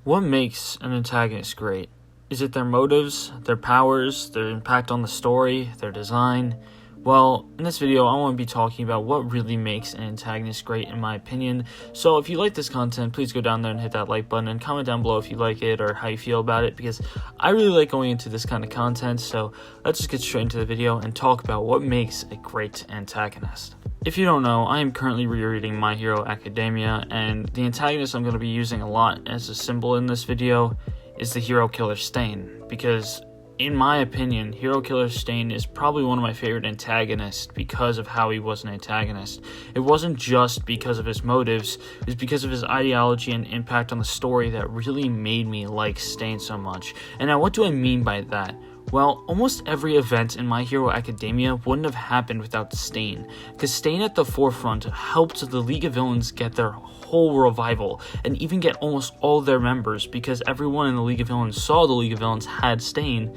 What makes an antagonist great? Is it their motives, their powers, their impact on the story, their design? Well, in this video, I want to be talking about what really makes an antagonist great in my opinion. So if you like this content, please go down there and hit that like button and comment down below if you like it or how you feel about it, because I really like going into this kind of content. So let's just get straight into the video and talk about what makes a great antagonist. If you don't know, I am currently rereading My Hero Academia, and the antagonist I'm going to be using a lot as a symbol in this video is the hero killer Stain, because in my opinion, Hero Killer Stain is probably one of my favorite antagonists because of how he was an antagonist. It wasn't just because of his motives, it was because of his ideology and impact on the story that really made me like Stain so much. And now what do I mean by that? Well, almost every event in My Hero Academia wouldn't have happened without Stain, because Stain at the forefront helped the League of Villains get their whole revival, and even get almost all their members, because everyone in the League of Villains saw the League of Villains had Stain,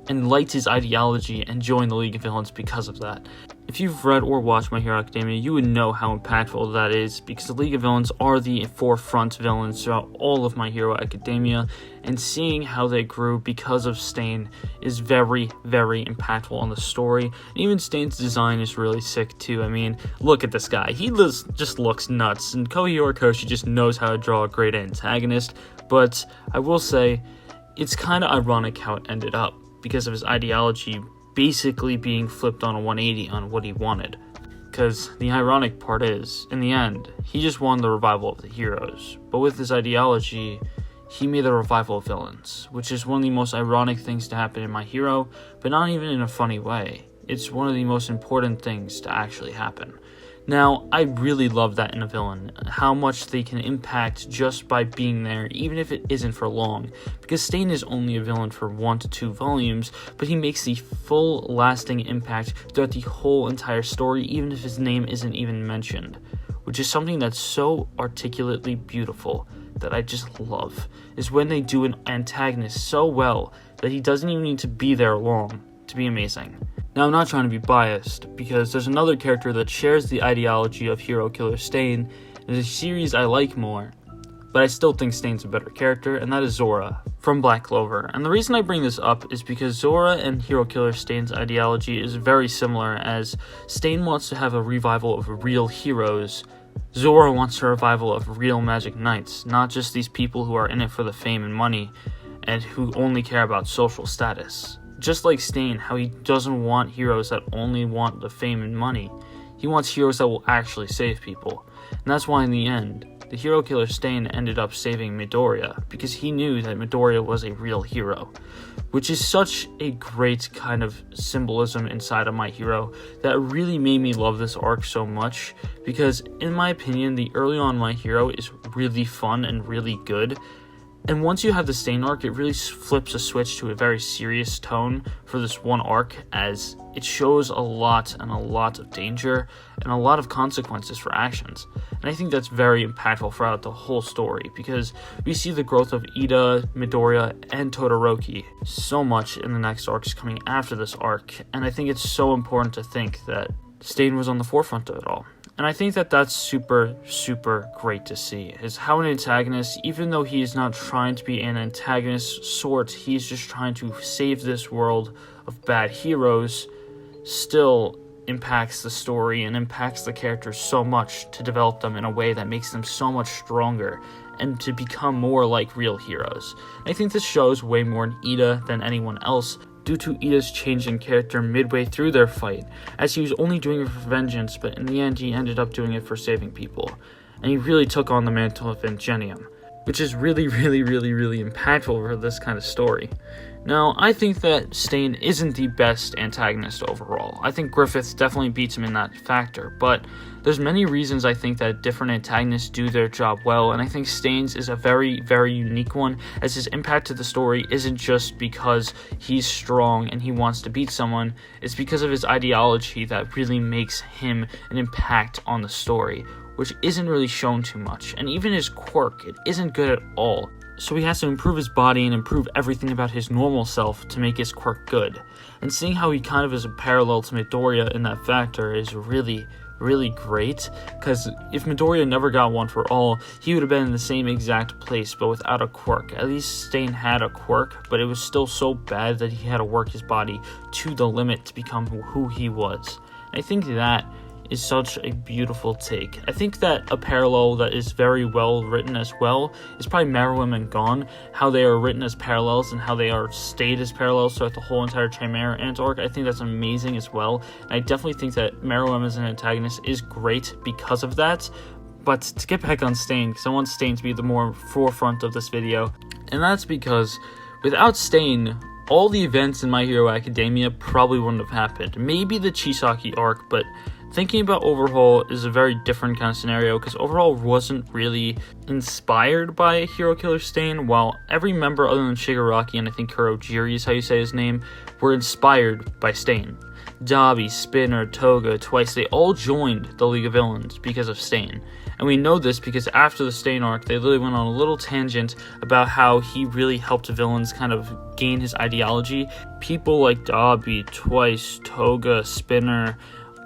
and liked his ideology and joined the League of Villains because of that. If you've read or watched My Hero Academia, you would know how impactful that is, because the League of Villains are the forefront villains throughout all of My Hero Academia, and seeing how they grew because of Stain is very, very impactful on the story. And even Stain's design is really sick too. I mean, look at this guy. He just looks nuts, and Kohei Horikoshi just knows how to draw a great antagonist, but I will say, it's kind of ironic how it ended up, because of his ideology basically being flipped on a 180 on what he wanted. Because the ironic part is, in the end, he just won the revival of the heroes, but with his ideology, he made the revival of villains, which is one of the most ironic things to happen in My Hero, but not even in a funny way. It's one of the most important things to actually happen. Now, I really love that in a villain, how much they can impact just by being there, even if it isn't for long, because Stain is only a villain for 1 to 2 volumes, but he makes the full lasting impact throughout the whole entire story, even if his name isn't even mentioned, which is something that's so articulately beautiful that I just love, is when they do an antagonist so well that he doesn't even need to be there long to be amazing. Now, I'm not trying to be biased, because there's another character that shares the ideology of Hero Killer Stain in a series I like more, but I still think Stain's a better character, and that is Zora from Black Clover. And the reason I bring this up is because Zora and Hero Killer Stain's ideology is very similar, as Stain wants to have a revival of real heroes. Zora wants a revival of real magic knights, not just these people who are in it for the fame and money, and who only care about social status. Just like Stain, how he doesn't want heroes that only want the fame and money. He wants heroes that will actually save people. And that's why in the end, the Hero Killer Stain ended up saving Midoriya, because he knew that Midoriya was a real hero. Which is such a great kind of symbolism inside of My Hero that really made me love this arc so much, because in my opinion, the early on My Hero is really fun and really good. And once you have the Stain arc, it really flips a switch to a very serious tone for this one arc, as it shows a lot of danger and a lot of consequences for actions. And I think that's very impactful throughout the whole story, because we see the growth of Ida, Midoriya, and Todoroki so much in the next arcs coming after this arc, and I think it's so important to think that Stain was on the forefront of it all. And I think that that's super, super great to see, is how an antagonist, even though he is not trying to be an antagonist sort, he's just trying to save this world of bad heroes, still impacts the story and impacts the characters so much to develop them in a way that makes them so much stronger and to become more like real heroes. I think this shows way more in Ida than anyone else, due to Ida's change in character midway through their fight, as he was only doing it for vengeance, but in the end he ended up doing it for saving people, and he really took on the mantle of Ingenium, which is really impactful for this kind of story. Now, I think that Stain isn't the best antagonist overall. I think Griffith definitely beats him in that factor, but there's many reasons I think that different antagonists do their job well, and I think Stain's is a very, very unique one, as his impact to the story isn't just because he's strong and he wants to beat someone, it's because of his ideology that really makes him an impact on the story, which isn't really shown too much, and even his quirk, it isn't good at all. So he has to improve his body and improve everything about his normal self to make his quirk good. And seeing how he kind of is a parallel to Midoriya in that factor is really, really great, because if Midoriya never got one for all, he would have been in the same exact place, but without a quirk. At least Stain had a quirk, but it was still so bad that he had to work his body to the limit to become who he was. I think that is such a beautiful take. I think that a parallel that is very well written as well is probably Meruem and Gon, how they are written as parallels and how they are stayed as parallels throughout the whole entire Chimera Ant arc. I think that's amazing as well. And I definitely think that Meruem as an antagonist is great because of that. But to get back on Stain, because I want Stain to be the more forefront of this video, and that's because without Stain, all the events in My Hero Academia probably wouldn't have happened. Maybe the Chisaki arc, but thinking about Overhaul is a very different kind of scenario, because Overhaul wasn't really inspired by Hero Killer Stain, while every member other than Shigaraki and I think Kurojiri is how you say his name, were inspired by Stain. Dabi, Spinner, Toga, Twice, they all joined the League of Villains because of Stain. And we know this because after the Stain arc, they literally went on a little tangent about how he really helped villains kind of gain his ideology. People like Dabi, Twice, Toga, Spinner,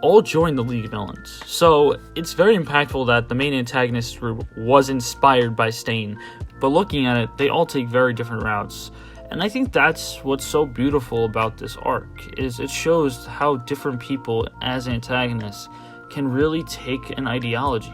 all joined the League of Villains. So it's very impactful that the main antagonist group was inspired by Stain, but looking at it, they all take very different routes. And I think that's what's so beautiful about this arc, is it shows how different people as antagonists can really take an ideology.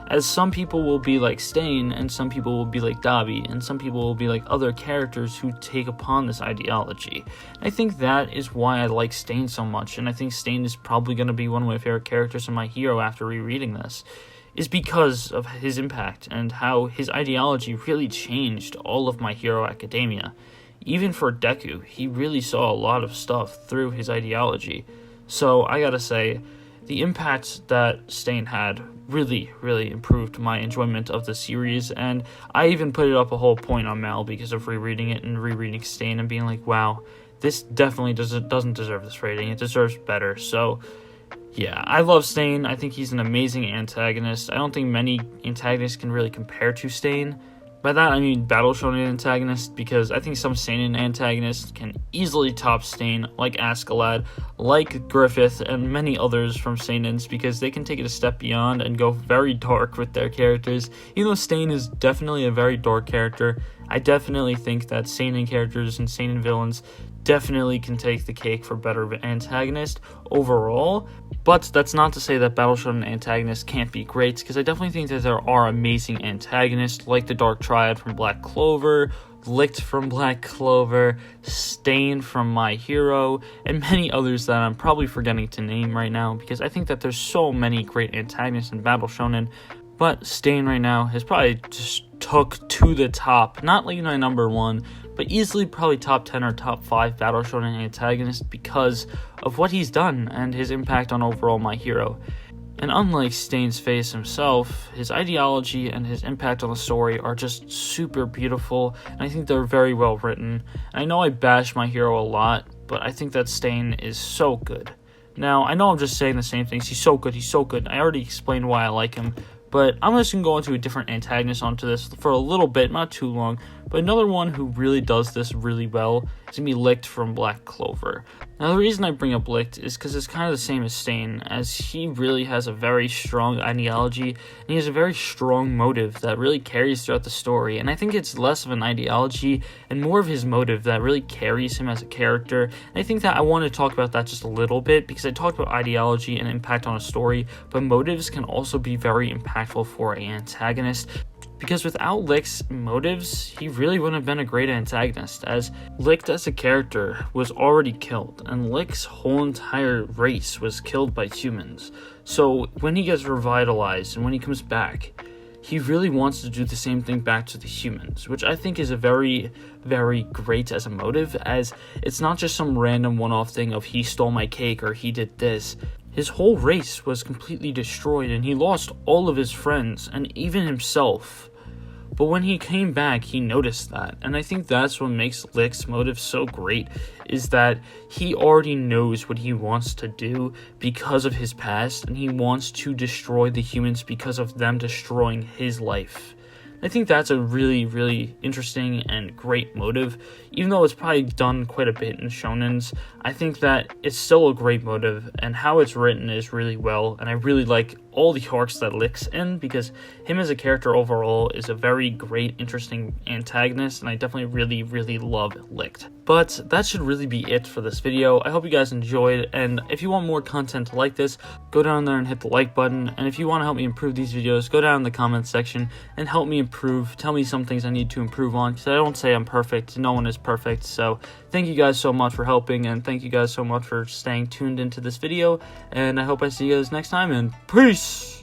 As some people will be like Stain, and some people will be like Dabi, and some people will be like other characters who take upon this ideology. I think that is why I like Stain so much, and I think Stain is probably going to be one of my favorite characters in My Hero after rereading this, is because of his impact and how his ideology really changed all of My Hero Academia. Even for Deku, he really saw a lot of stuff through his ideology. So I gotta say, the impact that Stain had really, really improved my enjoyment of the series, and I even put it up a whole point on Mal because of rereading it and rereading Stain and being like, wow, this definitely doesn't deserve this rating. It deserves better. So yeah, I love Stain. I think he's an amazing antagonist. I don't think many antagonists can really compare to Stain. By that I mean Battle Shonen antagonist, because I think some seinen antagonists can easily top Stain, like Askeladd, like Griffith, and many others from seinens, because they can take it a step beyond and go very dark with their characters. Even though Stain is definitely a very dark character, I definitely think that seinen characters and seinen villains definitely can take the cake for better antagonist overall. But that's not to say that Battle Shonen antagonists can't be great, because I definitely think that there are amazing antagonists like the Dark Triad from Black Clover, Licht from Black Clover, Stain from My Hero, and many others that I'm probably forgetting to name right now, because I think that there's so many great antagonists in Battle Shonen. But Stain right now has probably just took to the top, not like my number one, but easily probably top 10 or top 5 Battle Shonen antagonist because of what he's done and his impact on overall My Hero. And unlike Stain's face himself, his ideology and his impact on the story are just super beautiful, and I think they're very well written. And I know I bash My Hero a lot, but I think that Stain is so good. Now, I know I'm just saying the same things. He's so good. I already explained why I like him, but I'm just going to go into a different antagonist onto this for a little bit, not too long. But another one who really does this really well is going to be Licht from Black Clover. Now, the reason I bring up Licht is because it's kind of the same as Stain, as he really has a very strong ideology, and he has a very strong motive that really carries throughout the story. And I think it's less of an ideology and more of his motive that really carries him as a character. And I think that I want to talk about that just a little bit, because I talked about ideology and impact on a story, but motives can also be very impactful for an antagonist. Because without Licht's motives, he really wouldn't have been a great antagonist, as Licht as a character was already killed, and Licht's whole entire race was killed by humans. So when he gets revitalized and when he comes back, he really wants to do the same thing back to the humans, which I think is a very, very great as a motive, as it's not just some random one-off thing of he stole my cake or he did this. His whole race was completely destroyed, and he lost all of his friends, and even himself. But when he came back, he noticed that, and I think that's what makes Licht's motive so great, is that he already knows what he wants to do because of his past, and he wants to destroy the humans because of them destroying his life. I think that's a really, really interesting and great motive. Even though it's probably done quite a bit in shonens, I think that it's still a great motive, and how it's written is really well, and I really like all the arcs that Licht's in, because him as a character overall is a very great, interesting antagonist, and I definitely really, really love Licht. But that should really be it for this video. I hope you guys enjoyed, and if you want more content like this, go down there and hit the like button, and if you want to help me improve these videos, go down in the comments section and help me improve. Tell me some things I need to improve on, because I don't say I'm perfect. No one is perfect. So thank you guys so much for helping, and thank you guys so much for staying tuned into this video, and I hope I see you guys next time, and peace!